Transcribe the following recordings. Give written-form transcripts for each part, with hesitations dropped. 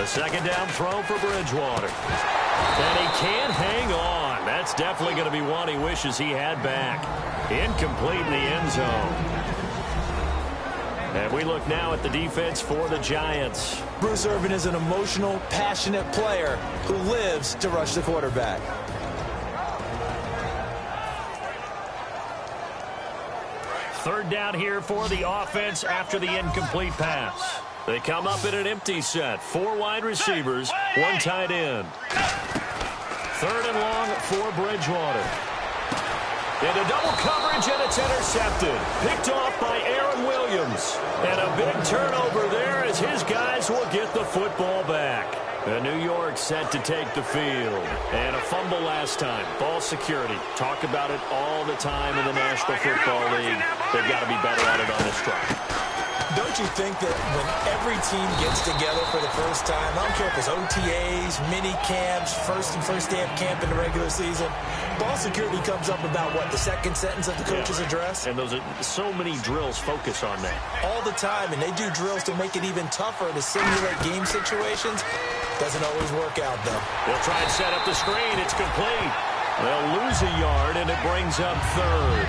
A second down throw for Bridgewater. And he can't hang on. That's definitely going to be one he wishes he had back. Incomplete in the end zone. And we look now at the defense for the Giants. Bruce Irvin is an emotional, passionate player who lives to rush the quarterback. Third down here for the offense after the incomplete pass. They come up in an empty set. 4 wide receivers, 1 tight end. Third and long for Bridgewater. Into double coverage, and it's intercepted. Picked off by Aaron Williams. And a big turnover there as his guys will get the football back. And New York set to take the field. And a fumble last time. Ball security. Talk about it all the time in the National Football League. They've got to be better at it on this drive. Don't you think that when every team gets together for the first time, I don't care if it's OTAs, mini camps, first day of camp in the regular season, ball security comes up about, what, the second sentence of the coach's address? And those are so many drills focus on that. All the time, and they do drills to make it even tougher to simulate game situations. Doesn't always work out, though. They'll try and set up the screen. It's complete. They'll lose a yard, and it brings up third.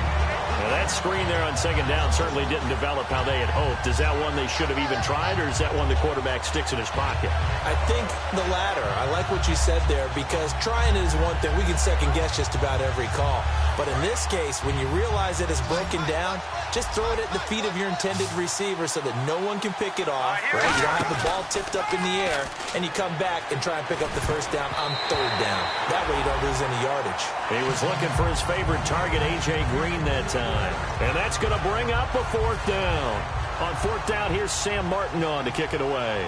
Now, that screen there on second down certainly didn't develop how they had hoped. Is that one they should have even tried, or is that one the quarterback sticks in his pocket? I think the latter. I like what you said there, because trying is one thing. We can second-guess just about every call. But in this case, when you realize that it's broken down, just throw it at the feet of your intended receiver so that no one can pick it off, right? You don't have the ball tipped up in the air, and you come back and try and pick up the first down on third down. That way you don't lose any yardage. He was looking for his favorite target, A.J. Green, that time. And that's going to bring up a fourth down. On fourth down, here's Sam Martin on to kick it away.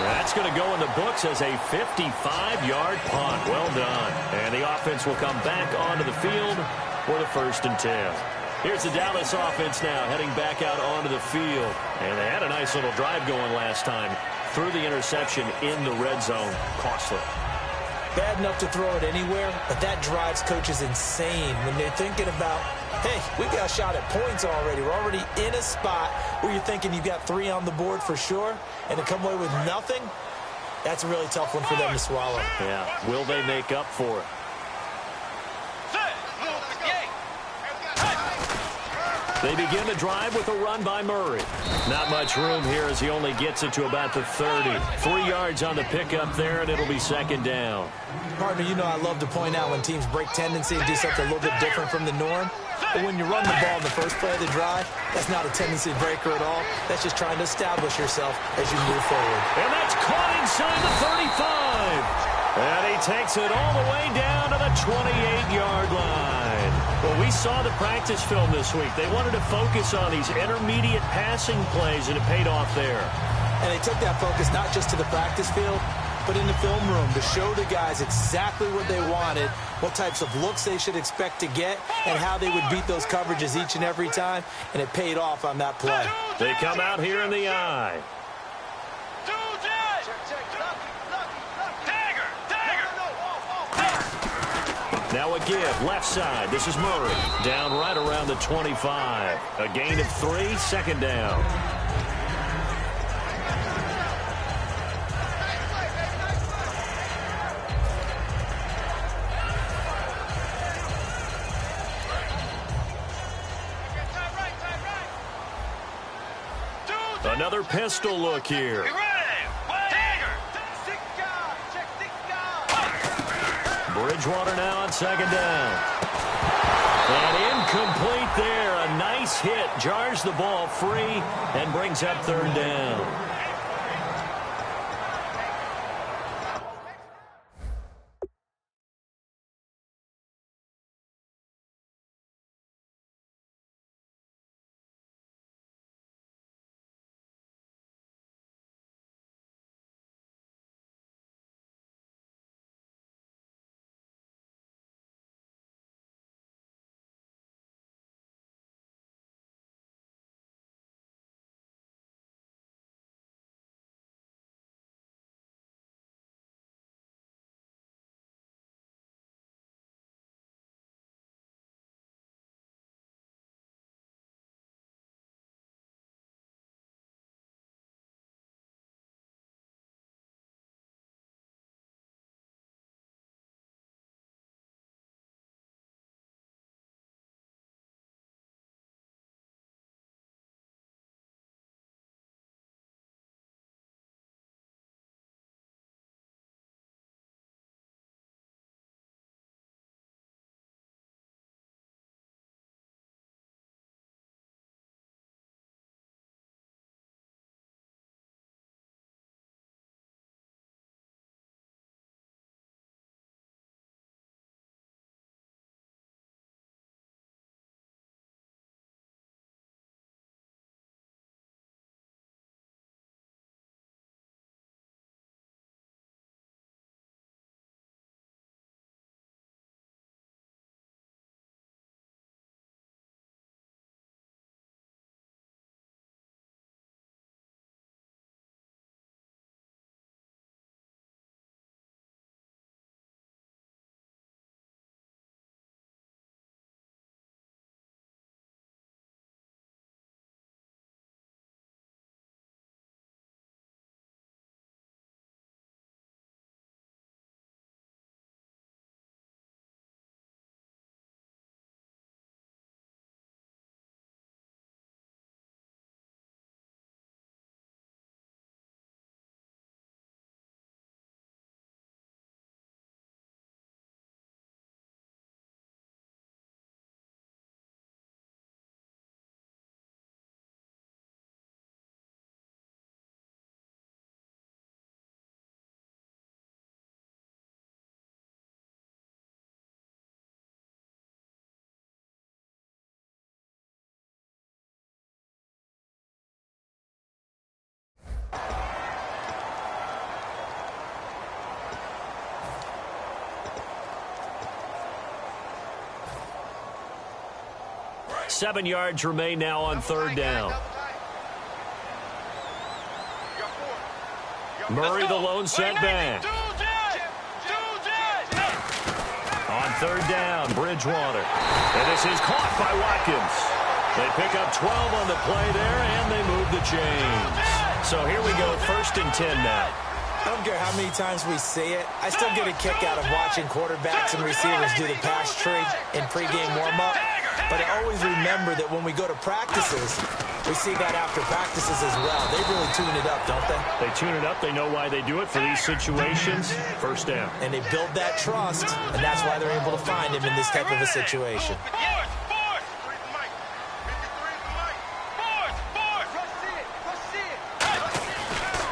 That's going to go in the books as a 55-yard punt. Well done. And the offense will come back onto the field for the 1st and 10. Here's the Dallas offense now heading back out onto the field. And they had a nice little drive going last time. Threw the interception in the red zone. Costly. Bad enough to throw it anywhere, but that drives coaches insane when they're thinking about, hey, we got a shot at points already. We're already in a spot where you're thinking you've got 3 on the board for sure, and to come away with nothing, that's a really tough one for them to swallow. Yeah, will they make up for it? They begin the drive with a run by Murray. Not much room here as he only gets it to about the 30. 3 yards on the pickup there, and it'll be second down. Partner, you know I love to point out when teams break tendency and do something a little bit different from the norm. But when you run the ball in the first play of the drive, that's not a tendency breaker at all. That's just trying to establish yourself as you move forward. And that's caught inside the 35. And he takes it all the way down to the 28-yard line. Well, we saw the practice film this week. They wanted to focus on these intermediate passing plays, and it paid off there. And they took that focus not just to the practice field, but in the film room to show the guys exactly what they wanted, what types of looks they should expect to get, and how they would beat those coverages each and every time, and it paid off on that play. They come out here in the eye. Now a give, left side. This is Murray. Down right around the 25. A gain of 3, second down. Another pistol look here. Bridgewater now on second down. And incomplete there. A nice hit. Jars the ball free and brings up third down. 7 yards remain now on third down. Murray the lone setback. On third down, Bridgewater. And this is caught by Watkins. They pick up 12 on the play there, and they move the chains. So here we go, 1st and 10 now. I don't care how many times we say it, I still get a kick out of watching quarterbacks and receivers do the pass tree in pregame warm-up. But I always remember that when we go to practices, we see that after practices as well. They really tune it up, don't they? They tune it up. They know why they do it for these situations. 1st down. And they build that trust, and that's why they're able to find him in this type of a situation.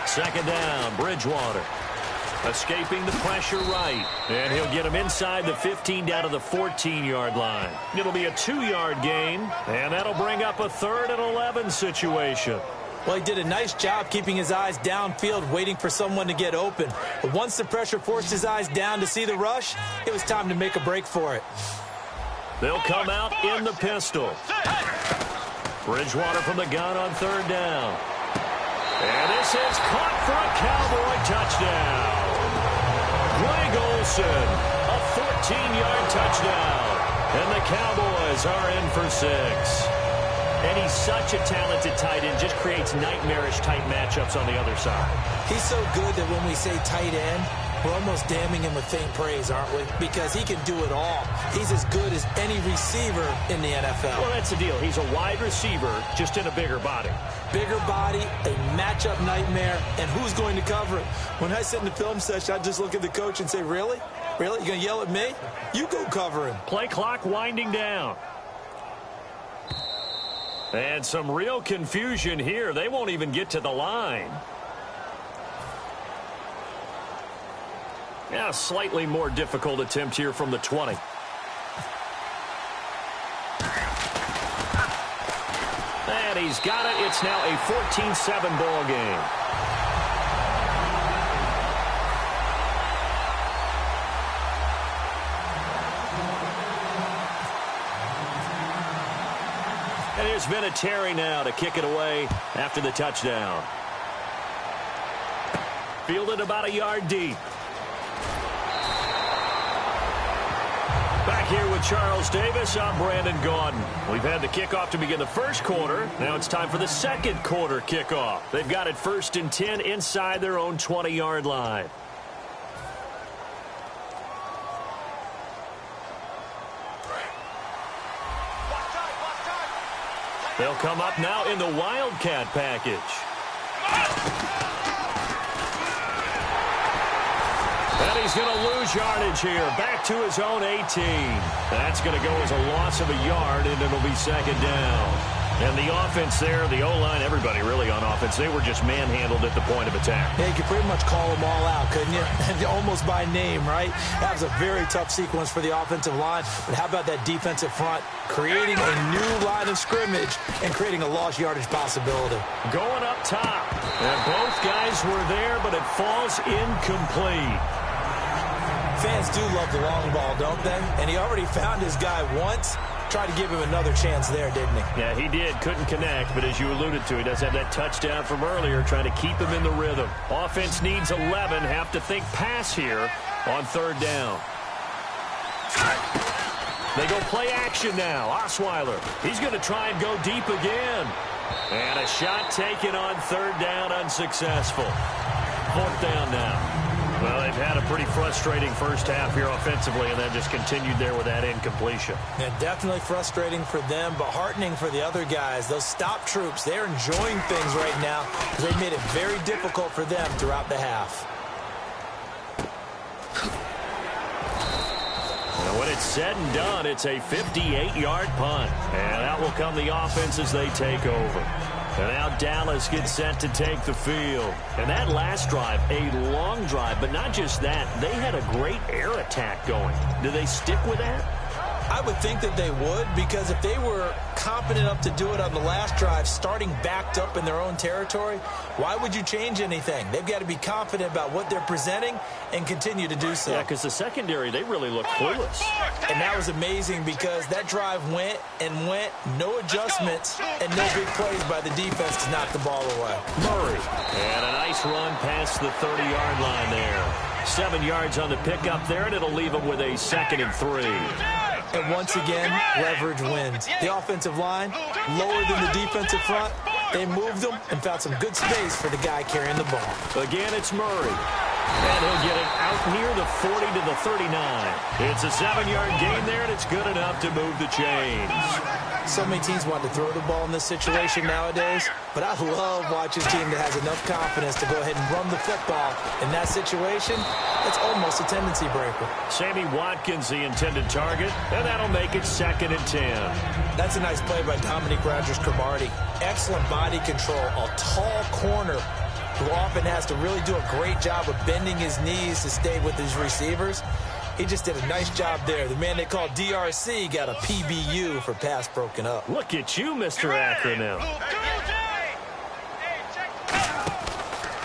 2nd down, Bridgewater. Escaping the pressure right. And he'll get him inside the 15 down to the 14-yard line. It'll be a 2-yard gain, and that'll bring up a 3rd and 11 situation. Well, he did a nice job keeping his eyes downfield, waiting for someone to get open. But once the pressure forced his eyes down to see the rush, it was time to make a break for it. They'll come out in the pistol. Bridgewater from the gun on 3rd down. And this is caught for a Cowboy touchdown. Greg Olsen, a 14-yard touchdown. And the Cowboys are in for 6. And he's such a talented tight end, just creates nightmarish-type matchups on the other side. He's so good that when we say tight end, we're almost damning him with faint praise, aren't we? Because he can do it all. He's as good as any receiver in the NFL. Well, that's the deal. He's a wide receiver, just in a bigger body. Bigger body, a matchup nightmare, and who's going to cover it? When I sit in the film session, I just look at the coach and say, really? Really? You going to yell at me? You go cover him. Play clock winding down. And some real confusion here. They won't even get to the line. Yeah, slightly more difficult attempt here from the 20. And he's got it. It's now a 14-7 ball game. And it's Vinatieri now to kick it away after the touchdown. Fielded about a yard deep. Back here with Charles Davis, I'm Brandon Gaudin. We've had the kickoff to begin the first quarter. Now it's time for the second quarter kickoff. They've got it 1st and 10 inside their own 20-yard line. They'll come up now in the Wildcat package. And he's going to lose yardage here. Back to his own 18. That's going to go as a loss of a yard, and it'll be 2nd down. And the offense there, the O-line, everybody really on offense, they were just manhandled at the point of attack. Yeah, you could pretty much call them all out, couldn't you? Almost by name, right? That was a very tough sequence for the offensive line. But how about that defensive front creating a new line of scrimmage and creating a lost yardage possibility? Going up top. And both guys were there, but it falls incomplete. Fans do love the long ball, don't they? And he already found his guy once. Tried to give him another chance there, didn't he? Yeah, he did. Couldn't connect, but as you alluded to, he does have that touchdown from earlier, trying to keep him in the rhythm. Offense needs 11. Have to think pass here on 3rd down. They go play action now. Osweiler, he's going to try and go deep again. And a shot taken on 3rd down, unsuccessful. 4th down now. Well, they've had a pretty frustrating first half here offensively, and then just continued there with that incompletion. Yeah, definitely frustrating for them, but heartening for the other guys. Those stop troops, they're enjoying things right now because they've made it very difficult for them throughout the half. And when it's said and done, it's a 58-yard punt. And out will come the offense as they take over. And now Dallas gets set to take the field. And that last drive, a long drive, but not just that. They had a great air attack going. Do they stick with that? I would think that they would, because if they were confident enough to do it on the last drive, starting backed up in their own territory, why would you change anything? They've got to be confident about what they're presenting and continue to do so. Yeah, because the secondary, they really look clueless. And that was amazing because that drive went and went, no adjustments, and no big plays by the defense to knock the ball away. Murray, and a nice run past the 30-yard line there. 7 yards on the pickup there, and it'll leave them with a 2nd and 3. And once again, leverage wins. The offensive line, lower than the defensive front. They moved them and found some good space for the guy carrying the ball. Again, it's Murray. And he'll get it out near the 40 to the 39. It's a 7-yard gain there, and it's good enough to move the chains. So many teams want to throw the ball in this situation nowadays, but I love watching a team that has enough confidence to go ahead and run the football. In that situation, it's almost a tendency breaker. Sammy Watkins, the intended target, and that'll make it 2nd and 10. That's a nice play by Dominique Rodgers-Cromartie. Excellent body control, a tall corner who often has to really do a great job of bending his knees to stay with his receivers. He just did a nice job there. The man they call DRC got a PBU for pass broken up. Look at you, Mr. Acronym.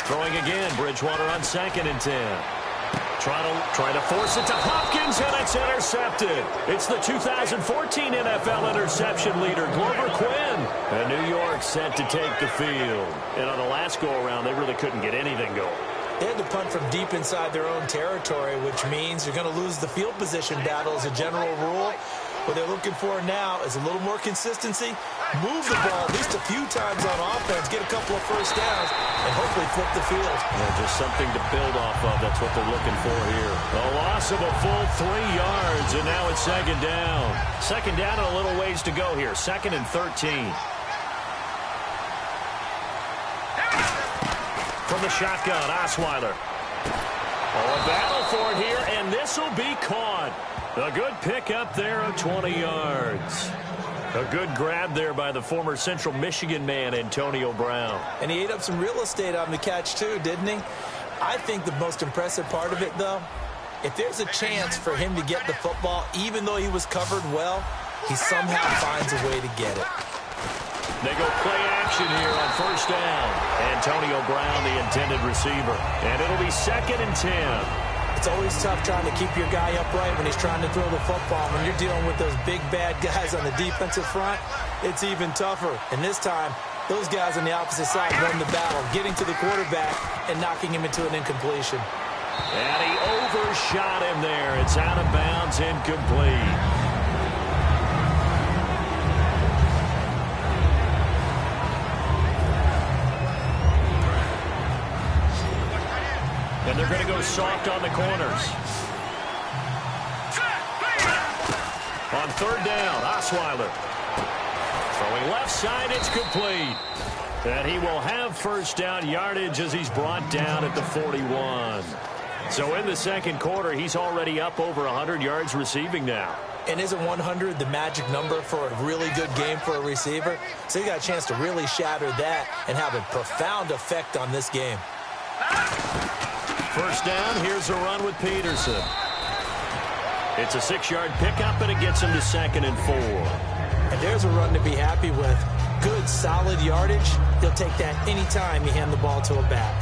Throwing again, Bridgewater on 2nd and 10. Try to force it to Hopkins, and it's intercepted. It's the 2014 NFL interception leader, Glover Quinn. And New York set to take the field. And on the last go-around, they really couldn't get anything going. They had to punt from deep inside their own territory, which means you're going to lose the field position battle as a general rule. What they're looking for now is a little more consistency, move the ball at least a few times on offense, get a couple of first downs, and hopefully flip the field. Yeah, just something to build off of. That's what they're looking for here. A loss of a full 3 yards, and now it's 2nd down. 2nd down and a little ways to go here. 2nd and 13. From the shotgun, Osweiler. A battle for it here, and this will be caught. A good pickup there of 20 yards. A good grab there by the former Central Michigan man, Antonio Brown. And he ate up some real estate on the catch, too, didn't he? I think the most impressive part of it, though, if there's a chance for him to get the football, even though he was covered well, he somehow finds a way to get it. They go play action here on 1st down. Antonio Brown, the intended receiver. And it'll be 2nd and 10. It's always tough trying to keep your guy upright when he's trying to throw the football. When you're dealing with those big, bad guys on the defensive front, it's even tougher. And this time, those guys on the opposite side won the battle, getting to the quarterback and knocking him into an incompletion. And he overshot him there. It's out of bounds, incomplete. And they're going to go soft on the corners. On 3rd down, Osweiler. Throwing left side, it's complete. And he will have 1st down yardage as he's brought down at the 41. So in the 2nd quarter, he's already up over 100 yards receiving now. And isn't 100 the magic number for a really good game for a receiver? So he got a chance to really shatter that and have a profound effect on this game. 1st down, here's a run with Peterson. It's a 6-yard pickup, and it gets him to 2nd and 4. And there's a run to be happy with. Good, solid yardage. He'll take that anytime you hand the ball to a back.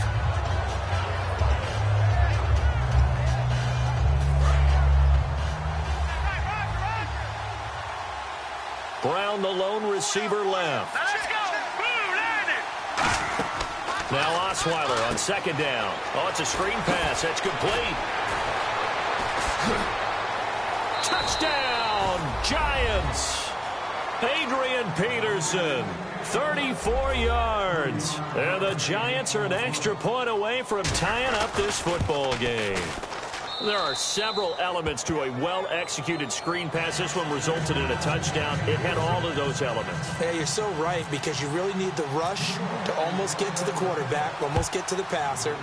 Brown, the lone receiver, left. Now Osweiler on 2nd down. Oh, it's a screen pass. That's complete. Touchdown, Giants. Adrian Peterson, 34 yards. And the Giants are an extra point away from tying up this football game. There are several elements to a well-executed screen pass. This one resulted in a touchdown. It had all of those elements. Yeah, you're so right, because you really need the rush to almost get to the quarterback, almost get to the passer.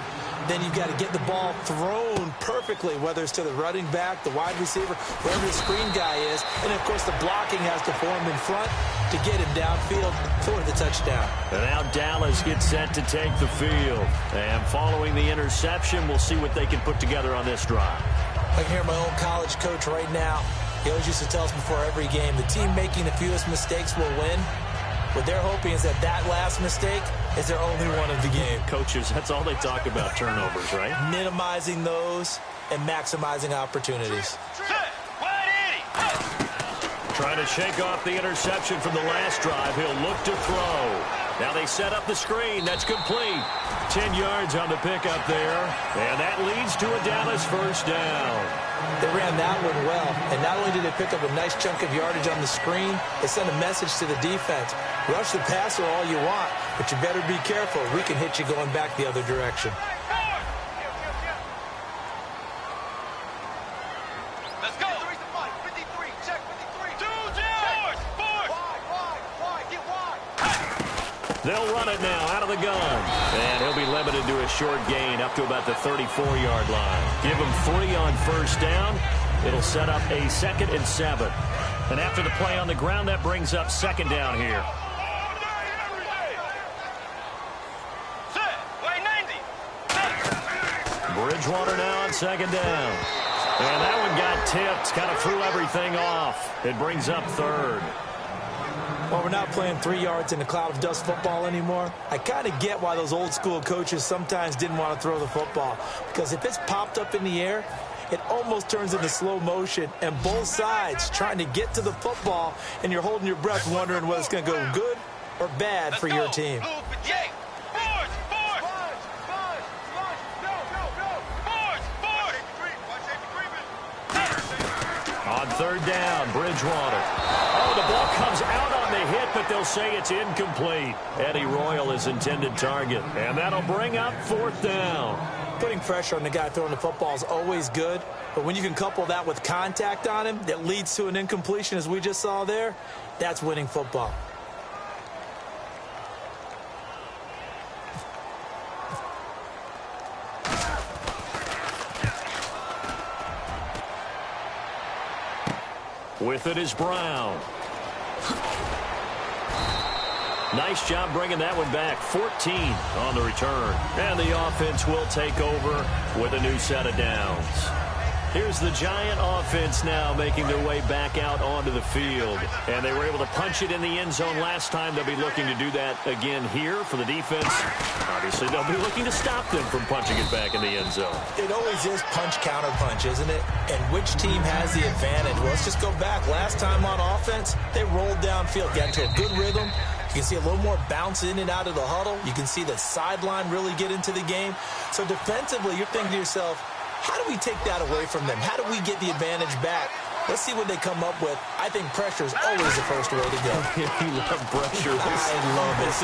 Then you've got to get the ball thrown perfectly, whether it's to the running back, the wide receiver, wherever the screen guy is. And, of course, the blocking has to form in front to get him downfield for the touchdown. And now Dallas gets set to take the field. And following the interception, we'll see what they can put together on this drive. I can hear my old college coach right now. He always used to tell us before every game, the team making the fewest mistakes will win. What they're hoping is that last mistake is their only one of the game. Coaches, that's all they talk about, turnovers, right? Minimizing those and maximizing opportunities. Trying to shake off the interception from the last drive. He'll look to throw. Now they set up the screen. That's complete. 10 yards on the pickup there. And that leads to a Dallas first down. They ran that one well. And not only did they pick up a nice chunk of yardage on the screen, they sent a message to the defense. Rush the passer all you want, but you better be careful. We can hit you going back the other direction. They'll run it now out of the gun. And he'll be limited to a short gain up to about the 34-yard line. Give him 3 on first down. It'll set up a 2nd and 7. And after the play on the ground, that brings up 2nd down here. Bridgewater now on 2nd down. And that one got tipped. Kind of threw everything off. It brings up 3rd. Well, we're not playing 3 yards in a cloud of dust football anymore. I kind of get why those old school coaches sometimes didn't want to throw the football. Because if it's popped up in the air, it almost turns into slow motion. And both sides trying to get to the football, and you're holding your breath wondering whether it's going to go good or bad for your team. On 3rd down, Bridgewater. Oh, the ball comes out on the hit, but they'll say it's incomplete. Eddie Royal is intended target, and that'll bring up 4th down. Putting pressure on the guy throwing the football is always good, but when you can couple that with contact on him that leads to an incompletion, as we just saw there, that's winning football. With it is Brown. Nice job bringing that one back. 14 on the return. And the offense will take over with a new set of downs. Here's the Giant offense now making their way back out onto the field. And they were able to punch it in the end zone last time. They'll be looking to do that again here for the defense. Obviously, they'll be looking to stop them from punching it back in the end zone. It always is punch-counter-punch, isn't it? And which team has the advantage? Well, let's just go back. Last time on offense, they rolled downfield, got into a good rhythm. You can see a little more bounce in and out of the huddle. You can see the sideline really get into the game. So defensively, you're thinking to yourself, how do we take that away from them? How do we get the advantage back? Let's see what they come up with. I think pressure is always the first way to go. You love pressure. I love it.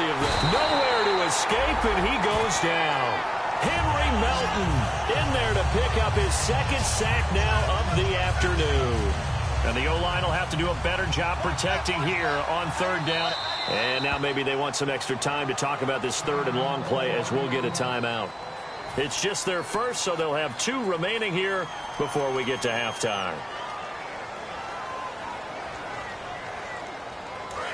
Nowhere to escape, and he goes down. Henry Melton in there to pick up his 2nd sack now of the afternoon. And the O-line will have to do a better job protecting here on 3rd down. And now maybe they want some extra time to talk about this 3rd and long play as we'll get a timeout. It's just their first, so they'll have 2 remaining here before we get to halftime.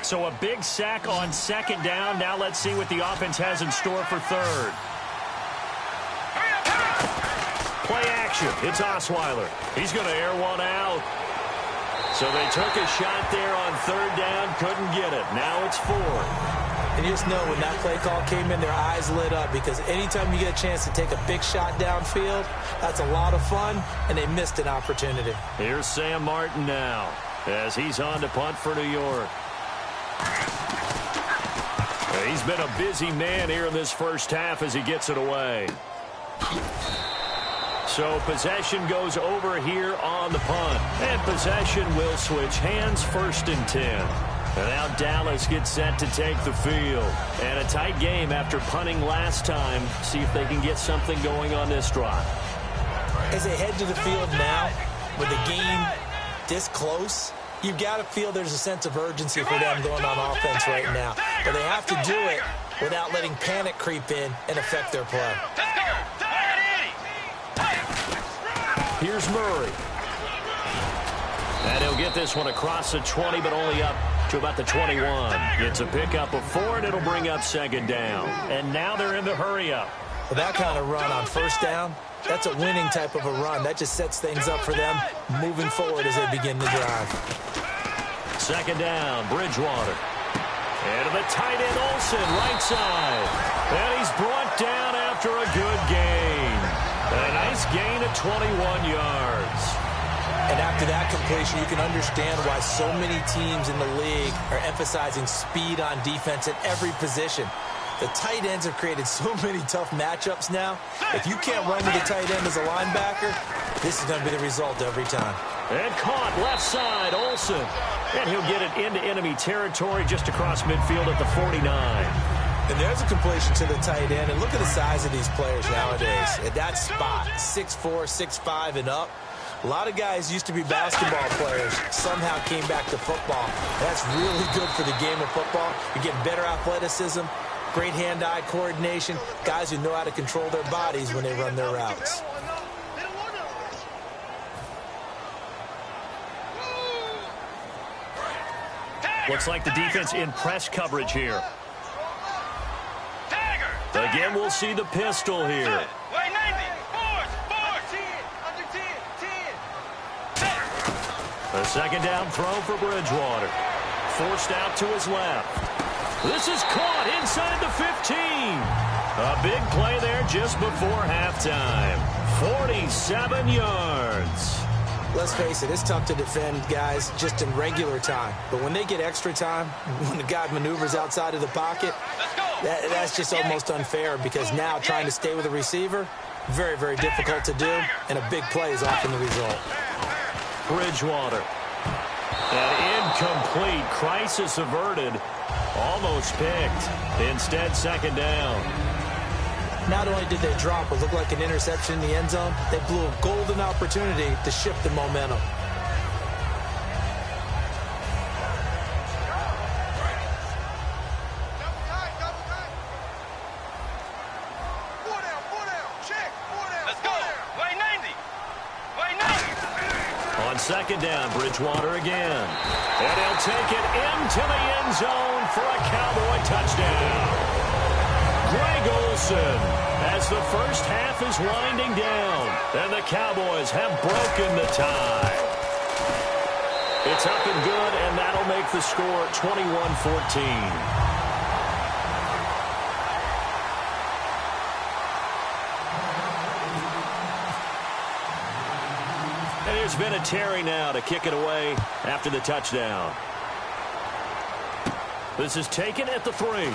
So a big sack on 2nd down. Now let's see what the offense has in store for 3rd. Play action. It's Osweiler. He's going to air one out. So they took a shot there on 3rd down. Couldn't get it. Now it's 4th. And you just know when that play call came in, their eyes lit up, because anytime you get a chance to take a big shot downfield, that's a lot of fun, and they missed an opportunity. Here's Sam Martin now as he's on to punt for New York. He's been a busy man here in this first half as he gets it away. So possession goes over here on the punt, and possession will switch hands. 1st and 10. And now Dallas gets set to take the field. And a tight game after punting last time. See if they can get something going on this drive. As they head to the field now, with the game this close, you've got to feel there's a sense of urgency for them going on offense right now. But they have to do it without letting panic creep in and affect their play. Here's Murray. And he'll get this one across the 20, but only up to about the 21. It's a pickup of 4, and it'll bring up 2nd down. And now they're in the hurry-up. Well, that kind of run on first down, that's a winning type of a run. That just sets things up for them moving forward as they begin to drive. Second down, Bridgewater. And to the tight end, Olsen, right side. And he's brought down after a good gain. A nice gain of 21 yards. And after that completion, you can understand why so many teams in the league are emphasizing speed on defense at every position. The tight ends have created so many tough matchups now. If you can't run with a tight end as a linebacker, this is going to be the result every time. And caught left side, Olsen. And he'll get it into enemy territory just across midfield at the 49. And there's a completion to the tight end. And look at the size of these players nowadays. At that spot, 6'4", 6'5", and up. A lot of guys used to be basketball players, somehow came back to football. That's really good for the game of football. You get better athleticism, great hand-eye coordination, guys who know how to control their bodies when they run their routes. Looks like the defense in press coverage here. Again, we'll see the pistol here. A second down throw for Bridgewater. Forced out to his left. This is caught inside the 15. A big play there just before halftime. 47 yards. Let's face it, it's tough to defend guys just in regular time. But when they get extra time, when the guy maneuvers outside of the pocket, that's just almost unfair because now trying to stay with the receiver, very, very difficult to do, and a big play is often the result. Bridgewater. An incomplete, crisis averted, almost picked. Instead, second down. Not only did they drop what looked like an interception in the end zone, they blew a golden opportunity to shift the momentum. On second down, Bridgewater again. And he'll take it into the end zone for a Cowboy touchdown. Greg Olsen, as the first half is winding down, and the Cowboys have broken the tie. It's up and good, and that'll make the score 21-14. And there's been a Terry now to kick it away after the touchdown. This is taken at the 3.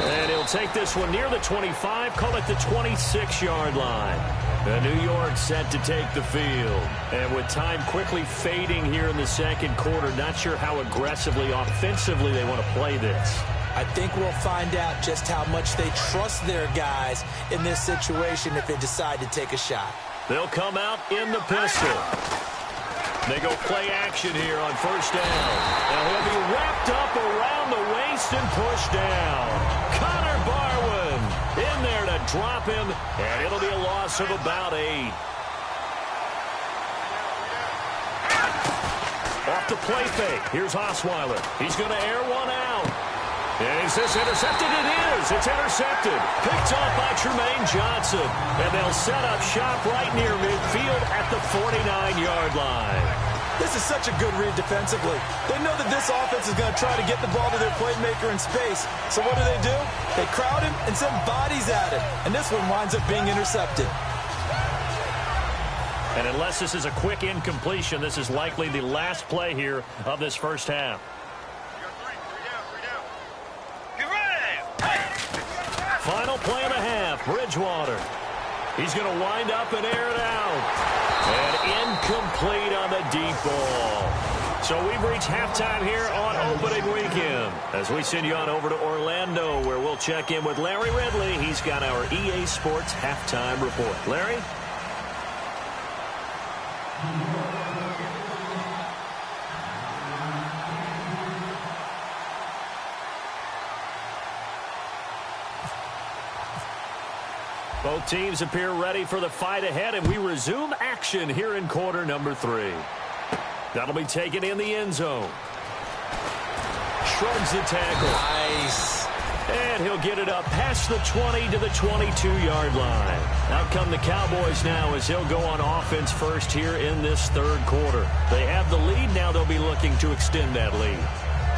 And he'll take this one near the 25, call it the 26-yard line. And New York set to take the field. And with time quickly fading here in the second quarter, not sure how aggressively, offensively they want to play this. I think we'll find out just how much they trust their guys in this situation if they decide to take a shot. They'll come out in the pistol. They go play action here on first down. Now he'll be wrapped up around the waist and pushed down. Connor Barwin in there to drop him, and it'll be a loss of about 8. Off the play fake. Here's Osweiler. He's going to air one out. Is this intercepted? It is. It's intercepted. Picked off by Tremaine Johnson. And they'll set up shop right near midfield at the 49-yard line. This is such a good read defensively. They know that this offense is going to try to get the ball to their playmaker in space. So what do? They crowd him and send bodies at him. And this one winds up being intercepted. And unless this is a quick incompletion, this is likely the last play here of this first half. Final play of the half, Bridgewater. He's going to wind up and air it out. And incomplete on the deep ball. So we've reached halftime here on opening weekend. As we send you on over to Orlando, where we'll check in with Larry Ridley. He's got our EA Sports halftime report. Larry? Both teams appear ready for the fight ahead, and we resume action here in quarter number 3. That'll be taken in the end zone. Shrugs the tackle. Nice. And he'll get it up past the 20 to the 22-yard line. Out come the Cowboys now as he'll go on offense first here in this third quarter. They have the lead. Now they'll be looking to extend that lead.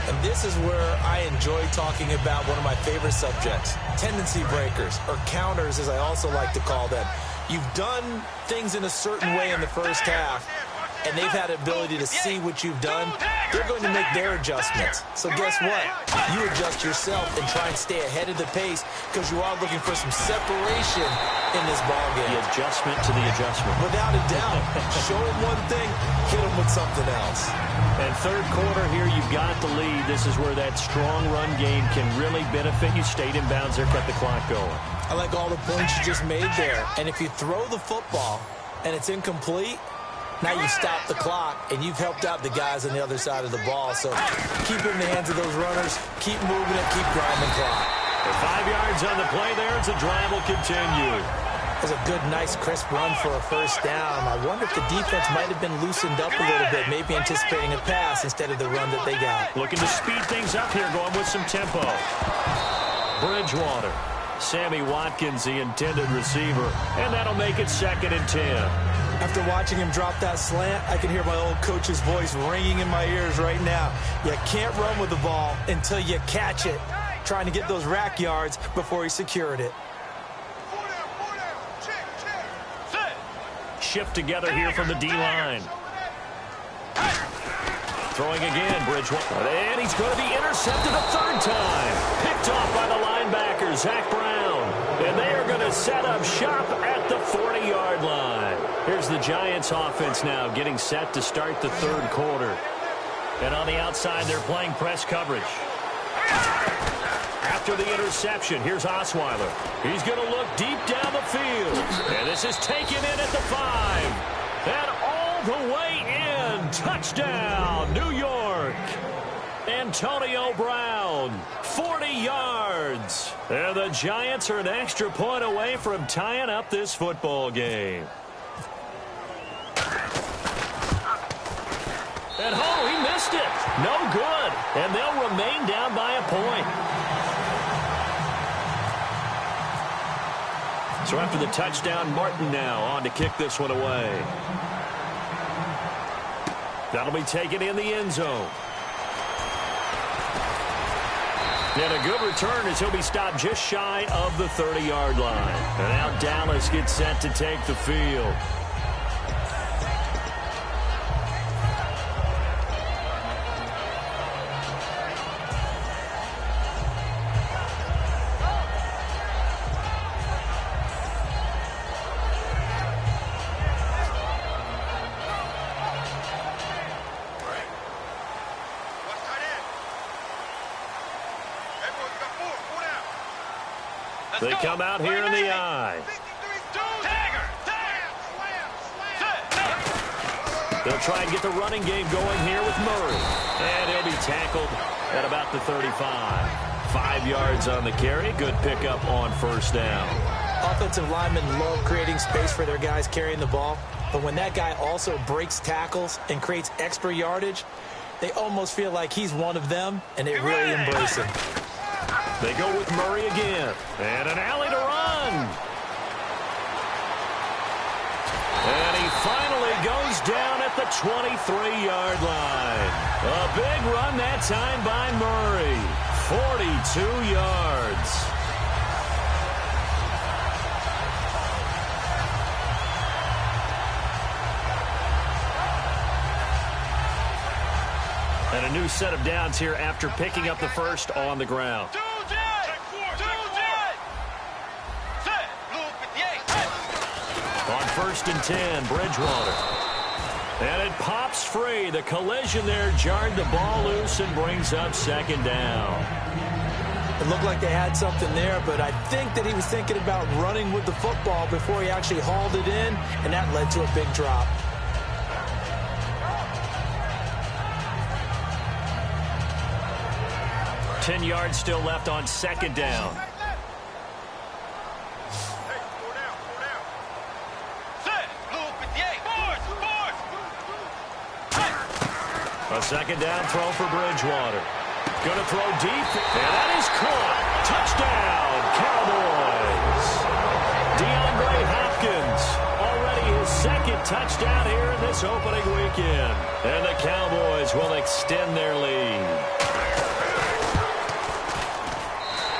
And this is where I enjoy talking about one of my favorite subjects, tendency breakers, or counters as I also like to call them. You've done things in a certain way in the first half, and they've had the ability to see what you've done. They're going to make their adjustments. So guess what? You adjust yourself and try and stay ahead of the pace because you are looking for some separation in this ballgame. The adjustment to the adjustment. Without a doubt. Show them one thing, hit them with something else. And third quarter here, you've got the lead. This is where that strong run game can really benefit you. Stayed in bounds there, kept the clock going. I like all the points you just made there. And if you throw the football and it's incomplete, now you stop the clock, and you've helped out the guys on the other side of the ball. So keep it in the hands of those runners. Keep moving it. Keep grinding clock. 5 yards on the play there as the drive will continue. That was a good, nice, crisp run for a first down. I wonder if the defense might have been loosened up a little bit, maybe anticipating a pass instead of the run that they got. Looking to speed things up here, going with some tempo. Bridgewater. Sammy Watkins, the intended receiver, and that'll make it 2nd and 10. After watching him drop that slant, I can hear my old coach's voice ringing in my ears right now. You can't run with the ball until you catch it. Trying to get those rack yards before he secured it. Shift together here from the D-line. Throwing again, Bridgewater. And he's going to be intercepted a third time. Picked off by the linebacker, Zach Brown. And they are going to set up shop at the 40-yard line. Here's the Giants offense now getting set to start the third quarter. And on the outside, they're playing press coverage. After the interception, here's Osweiler. He's going to look deep down the field. And this is taken in at the 5. And all the way in. Touchdown, New York. Antonio Brown, 40 yards. And the Giants are an extra point away from tying up this football game. And oh, he missed it. No good. And they'll remain down by a point. So after the touchdown, Martin now on to kick this one away. That'll be taken in the end zone. And a good return as he'll be stopped just shy of the 30-yard line. And now Dallas gets set to take the field. They come out here in the I. They'll try and get the running game going here with Murray. And he'll be tackled at about the 35. 5 yards on the carry. Good pickup on first down. Offensive linemen love creating space for their guys carrying the ball. But when that guy also breaks tackles and creates extra yardage, they almost feel like he's one of them, and they really embrace him. They go with Murray again. And an alley to run. And he finally goes down at the 23-yard line. A big run that time by Murray. 42 yards. And a new set of downs here after picking up the first on the ground. On 1st and 10, Bridgewater. And it pops free. The collision there jarred the ball loose and brings up 2nd down. It looked like they had something there, but I think that he was thinking about running with the football before he actually hauled it in, and that led to a big drop. Ten yards still left on 2nd down. A 2nd down throw for Bridgewater. Going to throw deep, and that is caught. Touchdown, Cowboys. DeAndre Hopkins, already his second touchdown here in this opening weekend. And the Cowboys will extend their lead.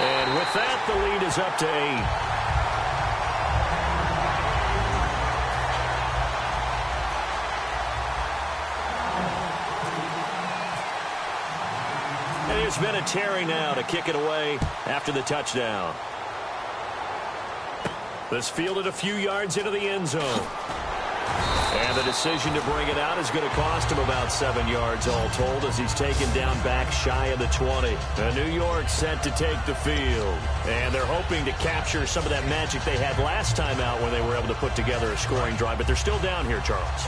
And with that, the lead is up to 8. There's been a Terry now to kick it away after the touchdown. This fielded a few yards into the end zone. And the decision to bring it out is going to cost him about 7 yards all told as he's taken down back shy of the 20. And New York set to take the field. And they're hoping to capture some of that magic they had last time out when they were able to put together a scoring drive. But they're still down here, Charles.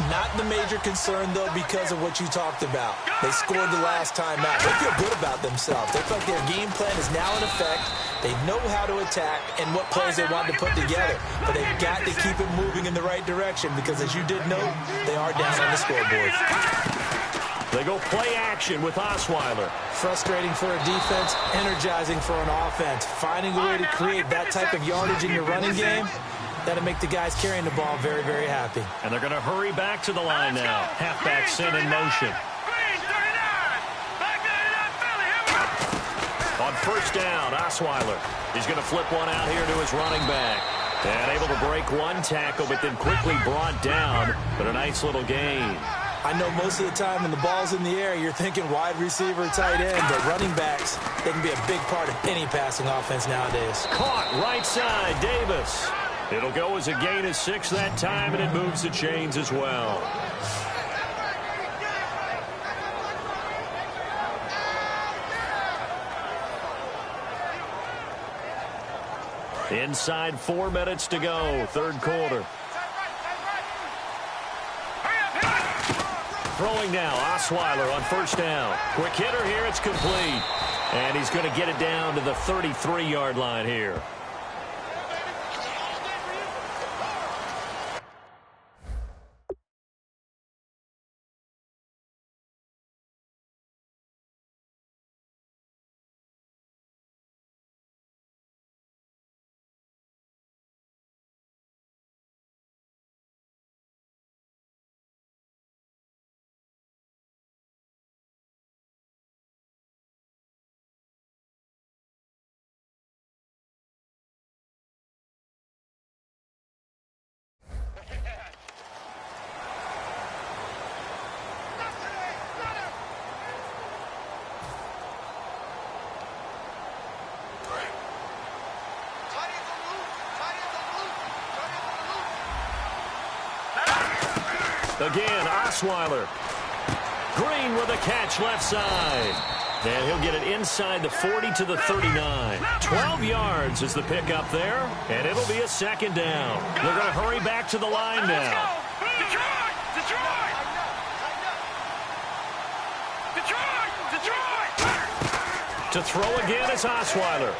Not the major concern, though, because of what you talked about. They scored the last time out. They feel good about themselves. They feel like their game plan is now in effect. They know how to attack and what plays they want to put together. But they've got to keep it moving in the right direction because, as you did note, they are down on the scoreboard. They go play action with Osweiler. Frustrating for a defense, energizing for an offense. Finding a way to create that type of yardage in your running game, that'll make the guys carrying the ball very, very happy. And they're going to hurry back to the line now. Halfback sent in motion. On first down, Osweiler. He's going to flip one out here to his running back. And able to break one tackle, but then quickly brought down. But a nice little gain. I know most of the time when the ball's in the air, you're thinking wide receiver, tight end, but running backs, they can be a big part of any passing offense nowadays. Caught right side, Davis. It'll go as a gain of 6 that time, and it moves the chains as well. Inside 4 minutes to go, third quarter. Throwing now, Osweiler on first down. Quick hitter here, it's complete. And he's going to get it down to the 33-yard line here. Again, Osweiler. Green with a catch left side. And he'll get it inside the 40 to the 39. 12 yards is the pickup there, and it'll be a second down. They're going to hurry back to the line now. To throw again is Osweiler.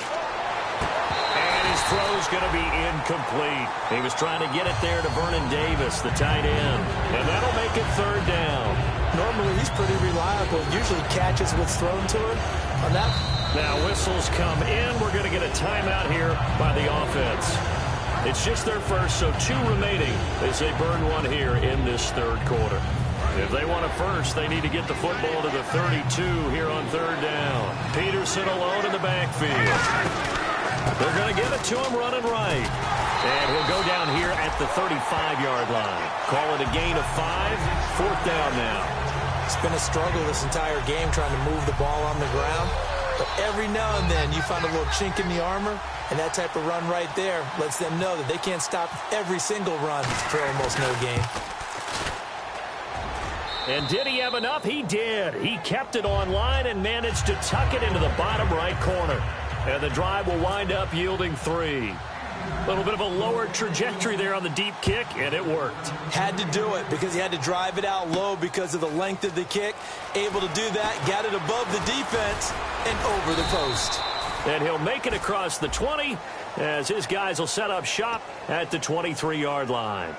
And his throw's going to be incomplete. He was trying to get it there to Vernon Davis, the tight end. And that'll make it third down. Normally, he's pretty reliable. Usually catches what's thrown to him. On that. Now whistles come in. We're going to get a timeout here by the offense. It's just their first, so 2 remaining as they burn one here in this third quarter. If they want a first, they need to get the football to the 32 here on third down. Peterson alone in the backfield. They're going to give it to him running right. And he'll go down here at the 35-yard line. Call it a gain of 5. Fourth down now. It's been a struggle this entire game trying to move the ball on the ground. But every now and then you find a little chink in the armor, and that type of run right there lets them know that they can't stop every single run for almost no gain. And did he have enough? He did. He kept it online and managed to tuck it into the bottom right corner. And the drive will wind up yielding 3. A little bit of a lower trajectory there on the deep kick, and it worked. Had to do it because he had to drive it out low because of the length of the kick. Able to do that, got it above the defense, and over the post. And he'll make it across the 20 as his guys will set up shop at the 23-yard line.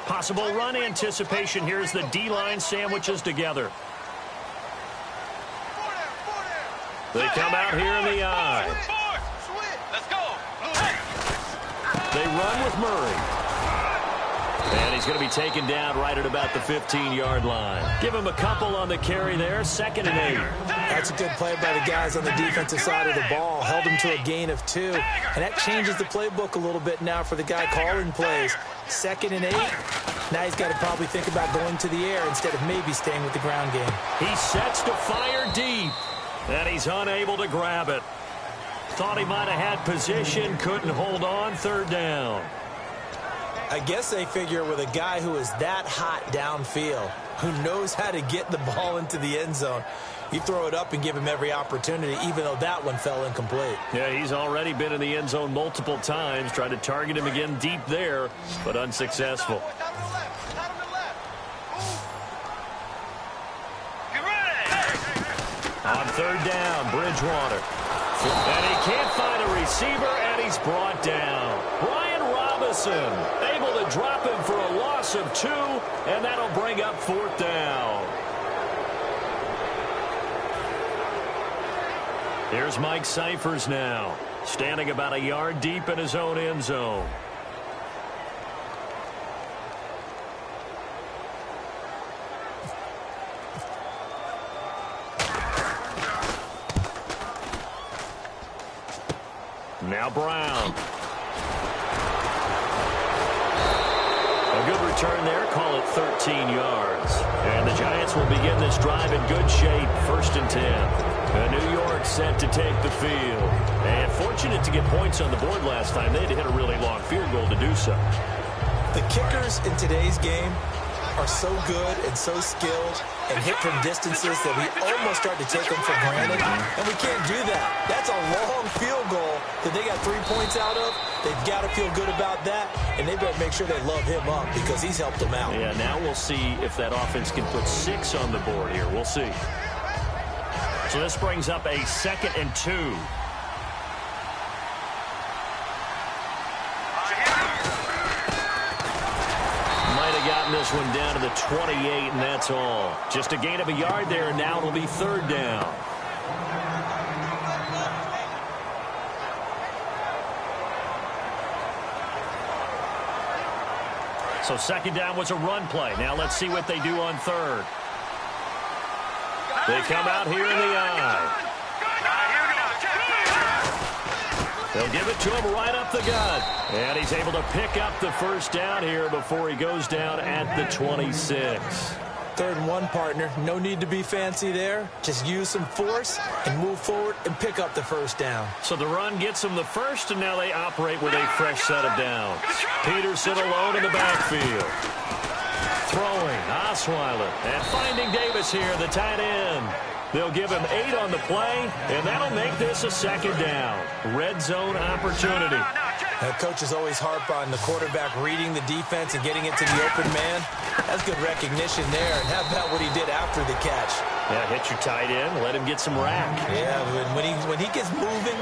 Possible run anticipation. Here's the D-line sandwiches together. They come out here in the eye. Let's go. They run with Murray. And he's going to be taken down right at about the 15-yard line. Give him a couple on the carry there. 2nd and 8. That's a good play by the guys on the defensive side of the ball. Held him to a gain of 2. And that changes the playbook a little bit now for the guy calling plays. 2nd and 8. Now he's got to probably think about going to the air instead of maybe staying with the ground game. He sets to fire deep. And he's unable to grab it. Thought he might have had position. Couldn't hold on. 3rd down. I guess they figure with a guy who is that hot downfield, who knows how to get the ball into the end zone, you throw it up and give him every opportunity, even though that one fell incomplete. Yeah, he's already been in the end zone multiple times. Tried to target him again deep there, but unsuccessful. On 3rd down, Bridgewater. And he can't find a receiver, and he's brought down. Brian Robinson able to drop him for a loss of 2, and that'll bring up 4th down. Here's Mike Cyphers now, standing about a yard deep in his own end zone. Now Brown. A good return there. Call it 13 yards. And the Giants will begin this drive in good shape. 1st and 10. And New York set to take the field. And fortunate to get points on the board last time. They had to hit a really long field goal to do so. The kickers in today's game are so good and so skilled and hit from distances that we almost start to take them for granted, and we can't do that. That's a long field goal that they got 3 points out of. They've got to feel good about that, and they better make sure they love him up because he's helped them out. Yeah, now we'll see if that offense can put 6 on the board here. We'll see. So this brings up a 2nd and 2. Gotten this one down to the 28, and that's all. Just a gain of a yard there, and now it'll be 3rd down. So 2nd down was a run play. Now let's see what they do on 3rd. They come out here in the eye. They'll give it to him right up the gut. And he's able to pick up the 1st down here before he goes down at the 26. 3rd and 1, partner. No need to be fancy there. Just use some force and move forward and pick up the 1st down. So the run gets them the 1st, and now they operate with a fresh set of downs. Peterson alone in the backfield. Throwing, Osweiler. And finding Davis here, the tight end. They'll give him 8 on the play, and that'll make this a 2nd down. Red zone opportunity. Coaches always harp on the quarterback reading the defense and getting it to the open man. That's good recognition there. And how about what he did after the catch? Yeah, hit your tight end, let him get some rack. Yeah, when he gets moving,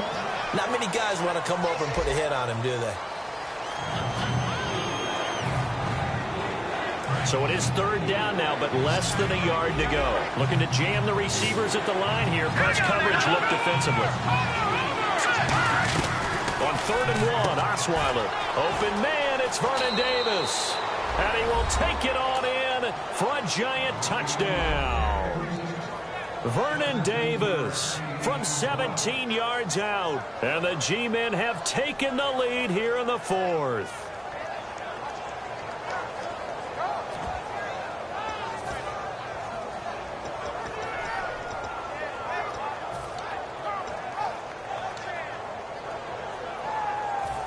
not many guys want to come over and put a hit on him, do they? So it is 3rd down now, but less than a yard to go. Looking to jam the receivers at the line here. Press coverage look defensively. On 3rd and 1, Osweiler. Open man, it's Vernon Davis. And he will take it on in for a Giant touchdown. Vernon Davis from 17 yards out. And the G-men have taken the lead here in the 4th.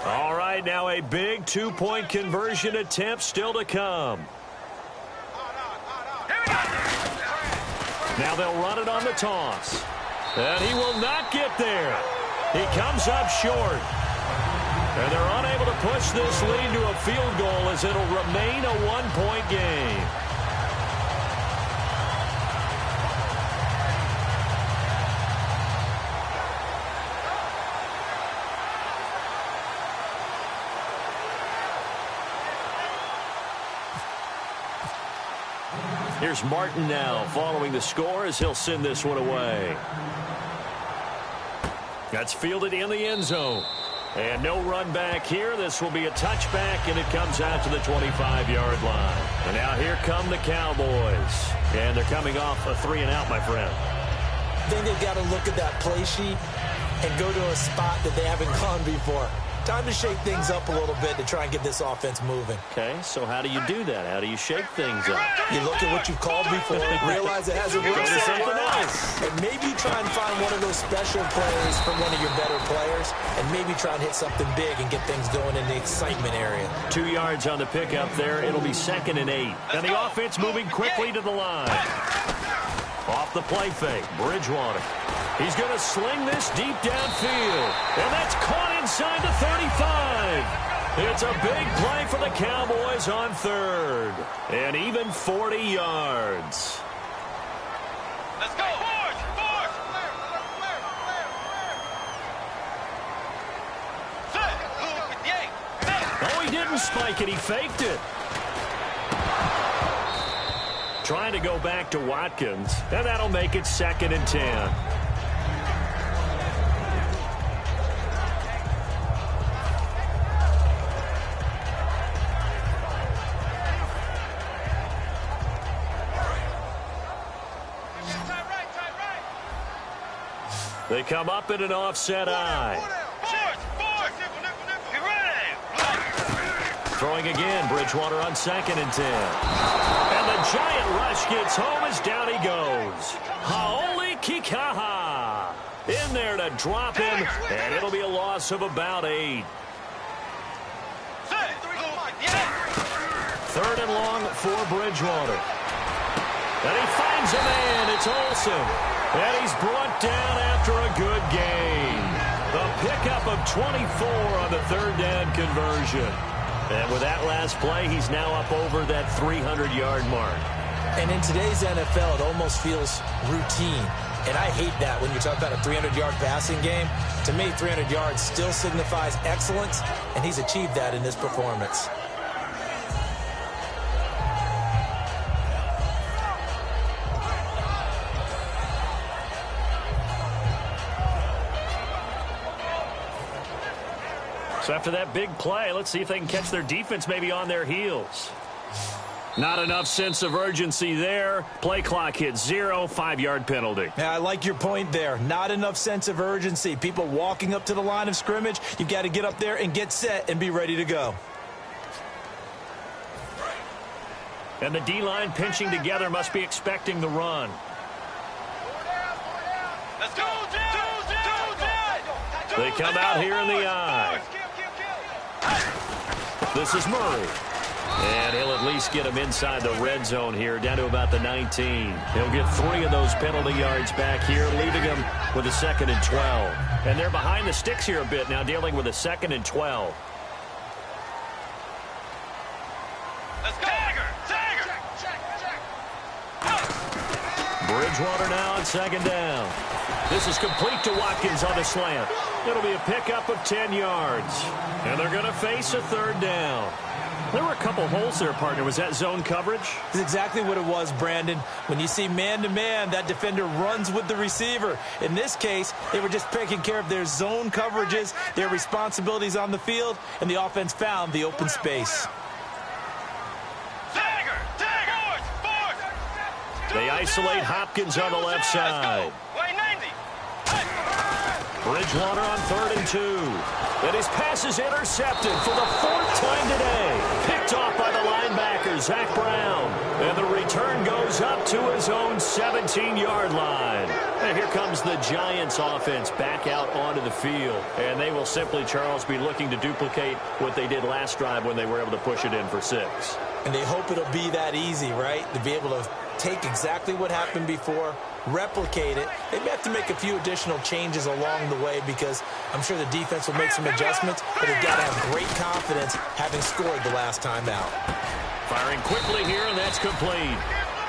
All right, now a big 2-point conversion attempt still to come. Now they'll run it on the toss. And he will not get there. He comes up short. And they're unable to push this lead to a field goal as it'll remain a 1-point game. Here's Martin now following the score as he'll send this one away. That's fielded in the end zone. And no run back here. This will be a touchback, and it comes out to the 25-yard line. And now here come the Cowboys. And they're coming off a 3-and-out, my friend. I think they've got to look at that play sheet and go to a spot that they haven't gone before. Time to shake things up a little bit to try and get this offense moving. Okay, so how do you do that? How do you shake things up? You look at what you've called before, realize it hasn't worked somewhere else, and maybe try and find one of those special plays from one of your better players, and maybe try and hit something big and get things going in the excitement area. 2 yards on the pickup there. It'll be 2nd and 8. And the offense moving quickly to the line. Off the play fake, Bridgewater. He's going to sling this deep downfield. And that's caught inside the 35. It's a big play for the Cowboys on 3rd. And even 40 yards. Let's go. Force. Oh, he didn't spike it. He faked it. Trying to go back to Watkins. And that'll make it 2nd and 10. They come up in an offset eye. Throwing again, Bridgewater on 2nd and 10. And the giant rush gets home as down he goes. Haoli Kikaha in there to drop him, and it'll be a loss of about 8. 3rd and long for Bridgewater. And he finds a man. It's Olsen. And he's brought down after a good gain. The pickup of 24 on the 3rd down conversion. And with that last play, he's now up over that 300-yard mark. And in today's NFL, it almost feels routine. And I hate that when you talk about a 300-yard passing game. To me, 300 yards still signifies excellence, and he's achieved that in this performance. So after that big play, let's see if they can catch their defense maybe on their heels. Not enough sense of urgency there. Play clock hits 0, 5-yard penalty. Yeah, I like your point there. Not enough sense of urgency. People walking up to the line of scrimmage, you've got to get up there and get set and be ready to go. And the D-line pinching together must be expecting the run. Let's go, They come out here in the eye. This is Murray. And he'll at least get him inside the red zone here, down to about the 19. He'll get 3 of those penalty yards back here, leaving him with a 2nd and 12. And they're behind the sticks here a bit now, dealing with a 2nd and 12. Let's go. Bridgewater now on 2nd down. This is complete to Watkins on the slant. It'll be a pickup of 10 yards. And they're going to face a 3rd down. There were a couple holes there, partner. Was that zone coverage? That's exactly what it was, Brandon. When you see man-to-man, that defender runs with the receiver. In this case, they were just taking care of their zone coverages, their responsibilities on the field, and the offense found the open space. They isolate Hopkins on the left side. Bridgewater on 3rd and 2. And his pass is intercepted for the 4th time today. Picked off by the linebacker, Zach Brown. And the return goes up to his own 17-yard line. And here comes the Giants offense back out onto the field. And they will simply, Charles, be looking to duplicate what they did last drive when they were able to push it in for 6. And they hope it'll be that easy, right? To be able to take exactly what happened before, replicate it. They may have to make a few additional changes along the way because I'm sure the defense will make some adjustments, but they've got to have great confidence having scored the last time out. Firing quickly here, and that's complete.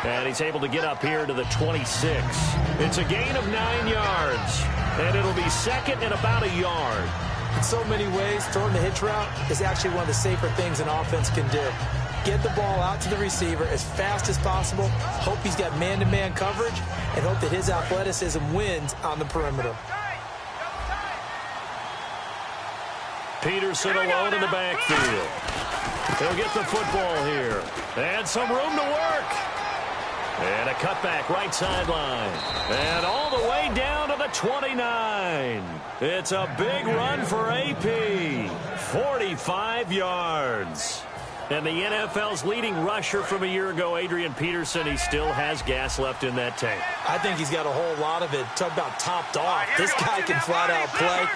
And he's able to get up here to the 26. It's a gain of 9 yards, and it'll be 2nd and about a yard. In so many ways, throwing the hitch route is actually one of the safer things an offense can do. get the ball out to the receiver as fast as possible, hope he's got man-to-man coverage, and hope that his athleticism wins on the perimeter. Peterson alone in the backfield. He'll get the football here. And some room to work. And a cutback right sideline. And all the way down to the 29. It's a big run for AP. 45 yards. And the NFL's leading rusher from a year ago, Adrian Peterson, he still has gas left in that tank. I think he's got a whole lot of it. Talk about topped off. This guy can flat out play.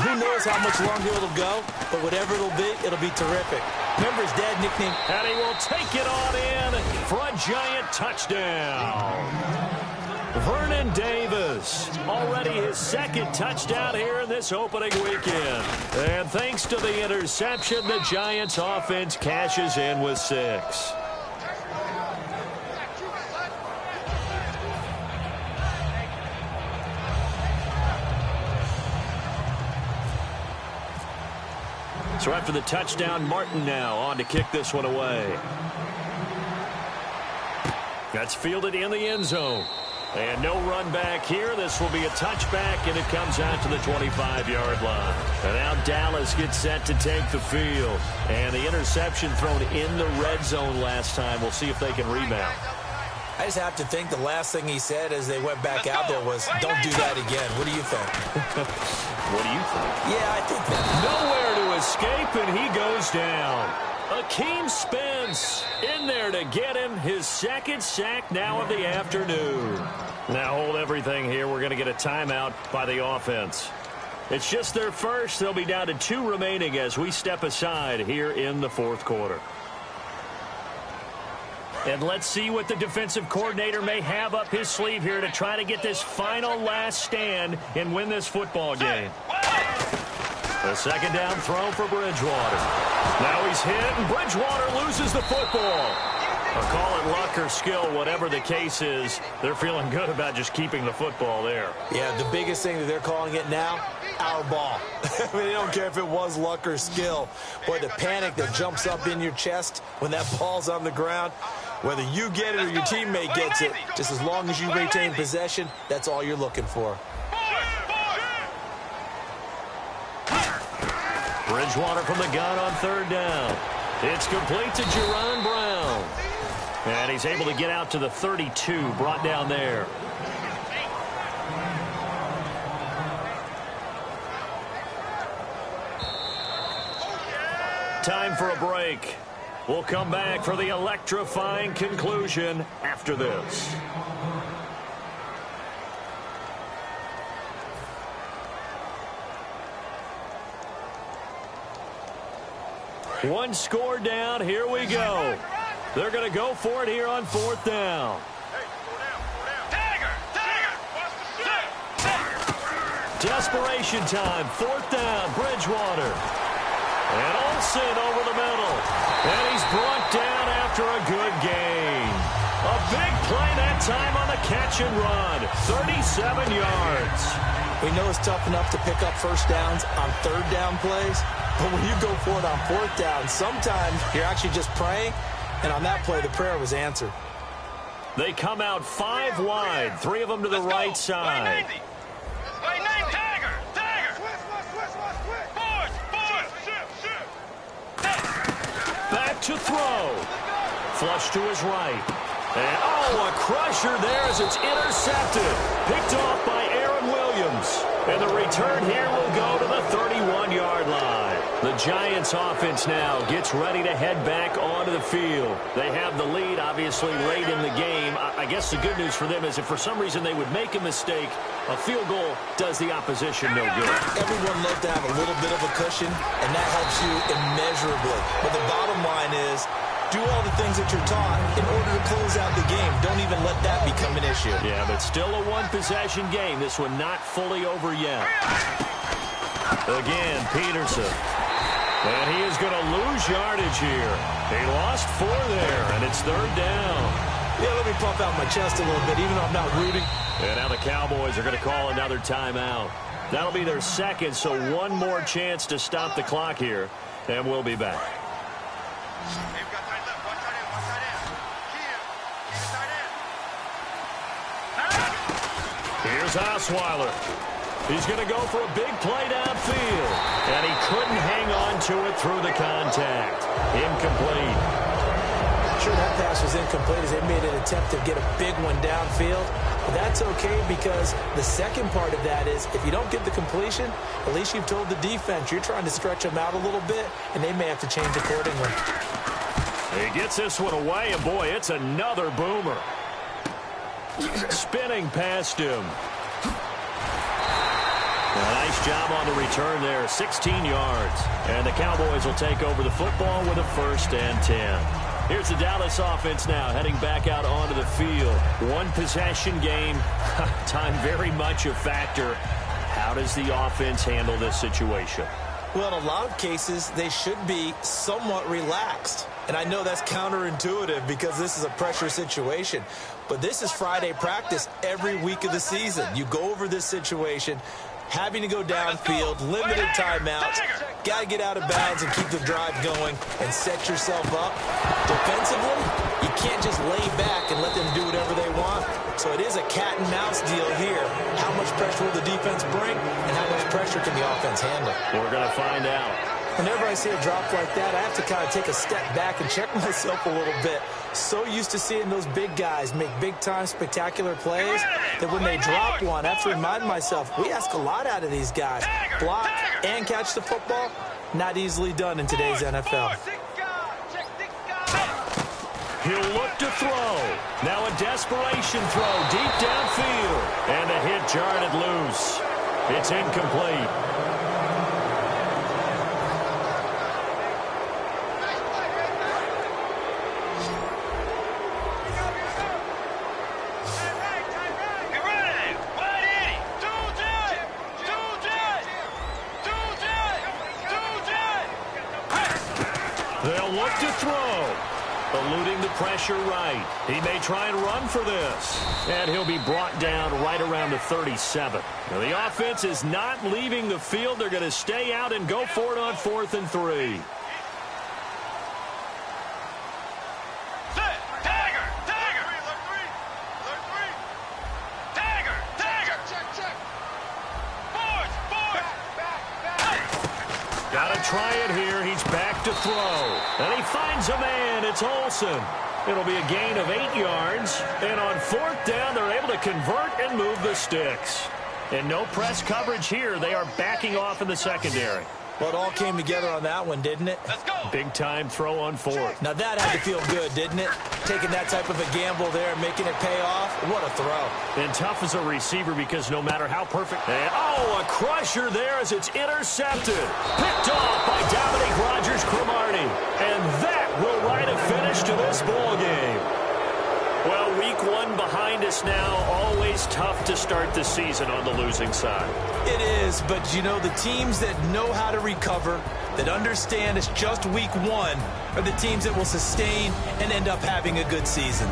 Who knows how much longer it'll go, but whatever it'll be terrific. Remember his dad nicknamed... And he will take it on in for a giant touchdown. Vernon Davis, already his second touchdown here in this opening weekend. And thanks to the interception, the Giants offense cashes in with 6. So after the touchdown, Martin now on to kick this one away. That's fielded in the end zone. And no run back here. This will be a touchback, and it comes out to the 25-yard line. And now Dallas gets set to take the field. And the interception thrown in the red zone last time. We'll see if they can rebound. I just have to think the last thing he said as they went back out there was, don't do that again. What do you think? What do you think? Yeah, I think that. Nowhere to escape, and he goes down. Akeem Spence in there to get him his second sack now of the afternoon. Now hold everything here. We're going to get a timeout by the offense. It's just their first. They'll be down to 2 remaining as we step aside here in the fourth quarter. And let's see what the defensive coordinator may have up his sleeve here to try to get this final last stand and win this football game. The second down throw for Bridgewater. Now he's hit, and Bridgewater loses the football. Or call it luck or skill, whatever the case is, they're feeling good about just keeping the football there. Yeah, the biggest thing that they're calling it now, our ball. I mean, they don't care if it was luck or skill. Boy, the panic that jumps up in your chest when that ball's on the ground, whether you get it or your teammate gets it, just as long as you retain possession, that's all you're looking for. Bridgewater from the gun on third down. It's complete to Jerron Brown. And he's able to get out to the 32, brought down there. Time for a break. We'll come back for the electrifying conclusion after this. One score down. Here we go. They're going to go for it here on fourth down. Desperation time. Fourth down. Bridgewater. And Olsen over the middle. And he's brought down after a good gain. A big play that time on the catch and run. 37 yards. We know it's tough enough to pick up first downs on third down plays, but when you go for it on fourth down, sometimes you're actually just praying, and on that play, the prayer was answered. They come out 5 wide, 3 of them to the right side. Back to throw. Flush to his right. And, oh, a crusher there as it's intercepted. Picked off by Aaron Williams. And the return here will go to the 31-yard line. The Giants offense now gets ready to head back onto the field. They have the lead, obviously, late in the game. I guess the good news for them is if for some reason they would make a mistake, a field goal does the opposition no good. Everyone loves to have a little bit of a cushion, and that helps you immeasurably. But the bottom line is, do all the things that you're taught in order to close out the game. Don't even let that become an issue. Yeah, but still a one-possession game. This one not fully over yet. Again, Peterson. And he is going to lose yardage here. He lost 4 there, and it's third down. Yeah, let me puff out my chest a little bit, even though I'm not rooting. And now the Cowboys are going to call another timeout. That'll be their second, so one more chance to stop the clock here, and we'll be back. They've got time left. Watch Here's Osweiler. He's going to go for a big play downfield. And he couldn't hang on to it through the contact. Incomplete. Sure, that pass was incomplete as they made an attempt to get a big one downfield. But that's okay because the second part of that is if you don't get the completion, at least you've told the defense you're trying to stretch them out a little bit, and they may have to change accordingly. He gets this one away, and boy, it's another boomer. Spinning past him. A nice job on the return there, 16 yards. And the Cowboys will take over the football with a 1st and 10. Here's the Dallas offense now, heading back out onto the field. One possession game, time very much a factor. How does the offense handle this situation? Well, in a lot of cases, they should be somewhat relaxed. And I know that's counterintuitive because this is a pressure situation. But this is Friday practice every week of the season. You go over this situation, having to go downfield, limited timeouts, got to get out of bounds and keep the drive going and set yourself up. Defensively, you can't just lay back and let them do whatever they want. So it is a cat and mouse deal here. How much pressure will the defense bring and how much pressure can the offense handle? We're going to find out. Whenever I see a drop like that, I have to kind of take a step back and check myself a little bit. So used to seeing those big guys make big-time spectacular plays that when they drop one, I have to remind myself, we ask a lot out of these guys. Block and catch the football, not easily done in today's NFL. He'll look to throw. Now a desperation throw deep downfield. And the hit jarred it loose. It's incomplete. They'll look to throw. Eluding the pressure right. He may try and run for this. And he'll be brought down right around the 37. Now, the offense is not leaving the field. They're going to stay out and go for it on 4th and 3. Try it here. He's back to throw. And he finds a man. It's Olsen. It'll be a gain of 8 yards. And on 4th down, they're able to convert and move the sticks. And no press coverage here. They are backing off in the secondary. Well, it all came together on that one, didn't it? Let's go. Big time throw on 4th. Now that had to feel good, didn't it? Taking that type of a gamble there, making it pay off. What a throw. And tough as a receiver because no matter how perfect. And, a crusher there as it's intercepted. Picked off by Dominique Rodgers-Cromartie. And that will write a finish to this ball game. Well, week 1 behind us now. Always tough to start the season on the losing side. It is, but you know, the teams that know how to recover, that understand it's just week 1, are the teams that will sustain and end up having a good season.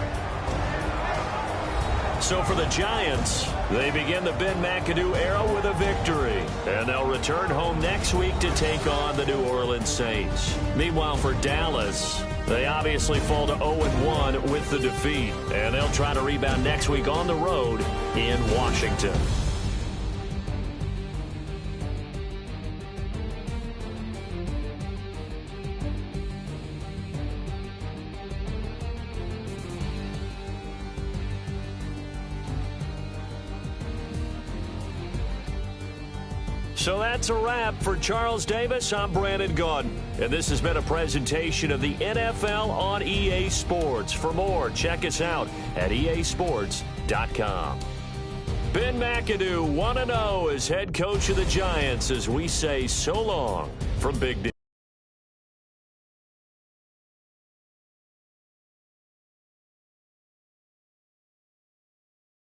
So for the Giants, they begin the Ben McAdoo era with a victory. And they'll return home next week to take on the New Orleans Saints. Meanwhile, for Dallas, they obviously fall to 0-1 with the defeat. And they'll try to rebound next week on the road in Washington. So that's a wrap for Charles Davis. I'm Brandon Gaudin. And this has been a presentation of the NFL on EA Sports. For more, check us out at easports.com. Ben McAdoo 1-0 as head coach of the Giants as we say so long from Big D.